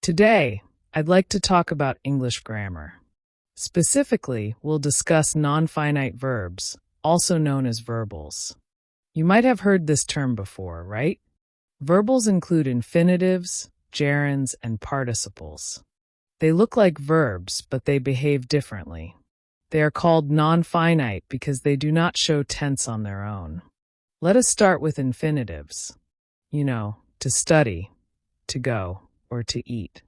Today, I'd like to talk about English grammar. Specifically, we'll discuss non-finite verbs, also known as verbals. You might have heard this term before, right? Verbals include infinitives, gerunds, and participles. They look like verbs, but they behave differently. They are called non-finite because they do not show tense on their own. Let us start with infinitives. To study, to go, or to eat.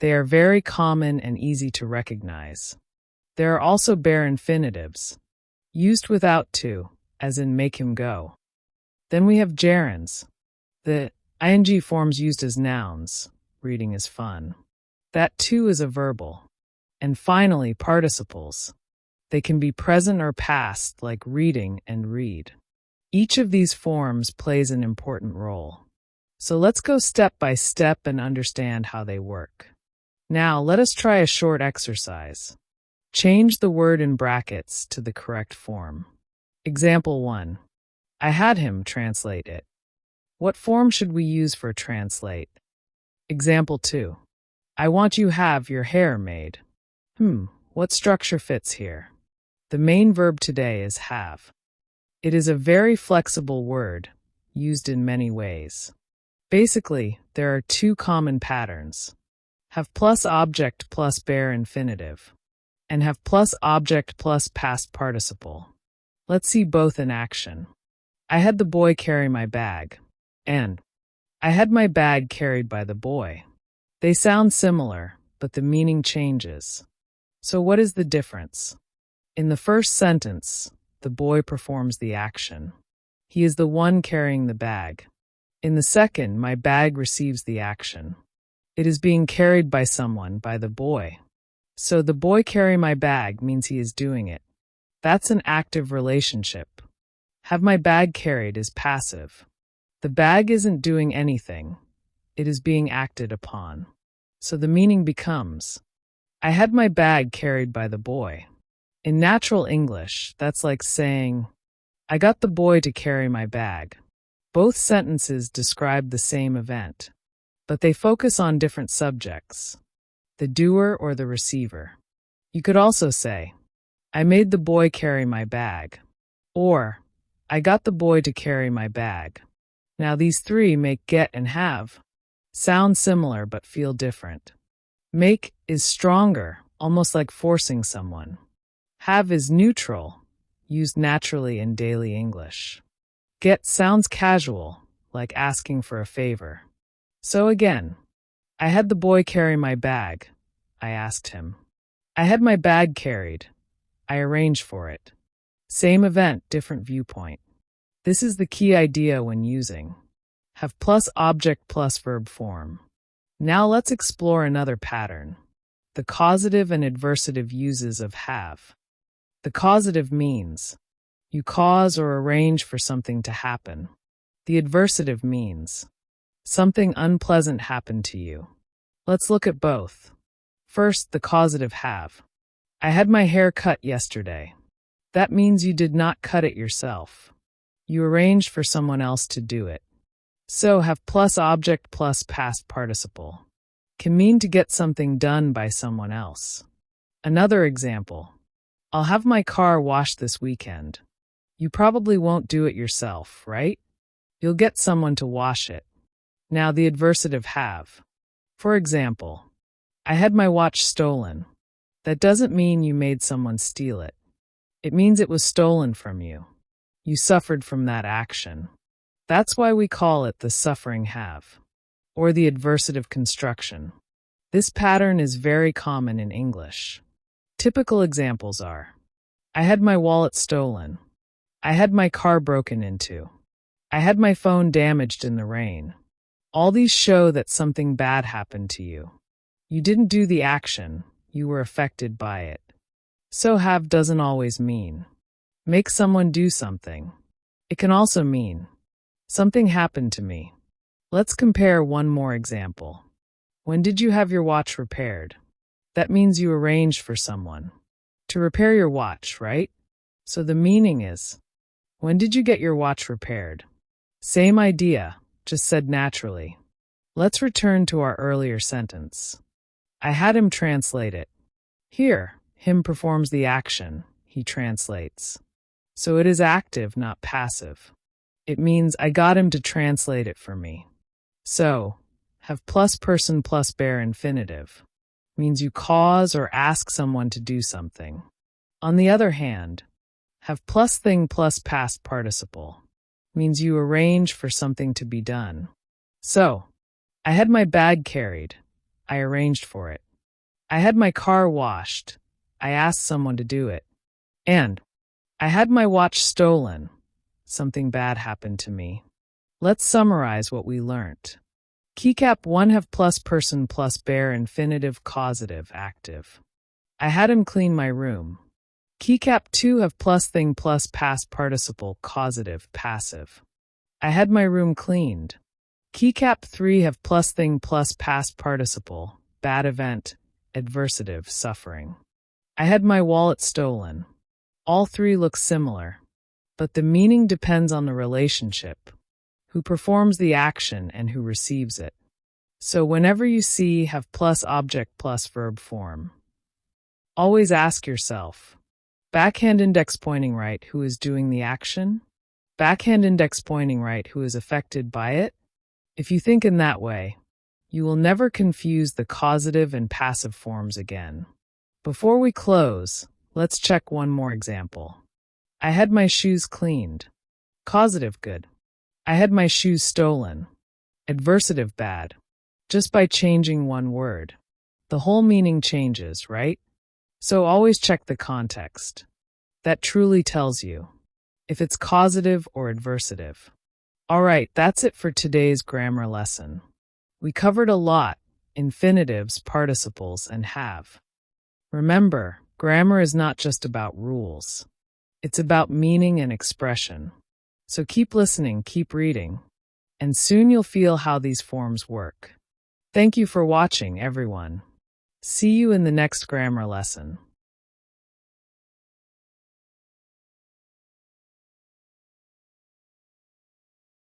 They are very common and easy to recognize. There are also bare infinitives, used without to, as in make him go. Then we have gerunds, the ing forms used as nouns. Reading is fun. That too is a verbal. And finally, participles. They can be present or past, like reading and read. Each of these forms plays an important role. So let's go step by step and understand how they work. Now, let us try a short exercise. Change the word in brackets to the correct form. Example 1. I had him translate it. What form should we use for translate? Example 2. I want you have your hair made. What structure fits here? The main verb today is have. It is a very flexible word, used in many ways. Basically, there are two common patterns. Have plus object plus bare infinitive, and have plus object plus past participle. Let's see both in action. I had the boy carry my bag, and I had my bag carried by the boy. They sound similar, but the meaning changes. So what is the difference? In the first sentence, the boy performs the action. He is the one carrying the bag. In the second, my bag receives the action. It is being carried by someone, by the boy. So the boy carry my bag means he is doing it. That's an active relationship. Have my bag carried is passive. The bag isn't doing anything. It is being acted upon. So the meaning becomes, I had my bag carried by the boy. In natural English, that's like saying, I got the boy to carry my bag. Both sentences describe the same event, but they focus on different subjects, the doer or the receiver. You could also say, I made the boy carry my bag, or I got the boy to carry my bag. Now these three make get and have sound similar but feel different. Make is stronger, almost like forcing someone. Have is neutral, used naturally in daily English. Get sounds casual, like asking for a favor. So again, I had the boy carry my bag. I asked him. I had my bag carried. I arranged for it. Same event, different viewpoint. This is the key idea when using. Have plus object plus verb form. Now let's explore another pattern. The causative and adversative uses of have. The causative means you cause or arrange for something to happen. The adversative means something unpleasant happened to you. Let's look at both. First, the causative have. I had my hair cut yesterday. That means you did not cut it yourself. You arranged for someone else to do it. So have plus object plus past participle. Can mean to get something done by someone else. Another example. I'll have my car washed this weekend. You probably won't do it yourself, right? You'll get someone to wash it. Now the adversative have. For example, I had my watch stolen. That doesn't mean you made someone steal it. It means it was stolen from you. You suffered from that action. That's why we call it the suffering have, or the adversative construction. This pattern is very common in English. Typical examples are, I had my wallet stolen. I had my car broken into. I had my phone damaged in the rain. All these show that something bad happened to you. You didn't do the action, you were affected by it. So have doesn't always mean make someone do something. It can also mean something happened to me. Let's compare one more example. When did you have your watch repaired? That means you arranged for someone to repair your watch, right? So the meaning is, when did you get your watch repaired? Same idea, just said naturally. Let's return to our earlier sentence. I had him translate it. Here, him performs the action, he translates. So it is active, not passive. It means I got him to translate it for me. So, have plus person plus bare infinitive means you cause or ask someone to do something. On the other hand, have plus thing plus past participle means you arrange for something to be done. So, I had my bag carried. I arranged for it. I had my car washed. I asked someone to do it. And I had my watch stolen. Something bad happened to me. Let's summarize what we learnt. Keycap 1 have plus person plus bare infinitive causative active. I had him clean my room. Keycap 2 have plus thing plus past participle causative passive. I had my room cleaned. Keycap 3 have plus thing plus past participle bad event adversative suffering. I had my wallet stolen. All three look similar, but the meaning depends on the relationship, who performs the action and who receives it. So whenever you see have plus object plus verb form, always ask yourself, backhand index pointing right, who is doing the action? Backhand index pointing right, who is affected by it? If you think in that way, you will never confuse the causative and passive forms again. Before we close, let's check one more example. I had my shoes cleaned. Causative good. I had my shoes stolen. Adversative bad. Just by changing one word, the whole meaning changes, right? So always check the context. That truly tells you if it's causative or adversative. All right, that's it for today's grammar lesson. We covered a lot: infinitives, participles, and have. Remember, grammar is not just about rules. It's about meaning and expression. So keep listening, keep reading, and soon you'll feel how these forms work. Thank you for watching, everyone. See you in the next grammar lesson.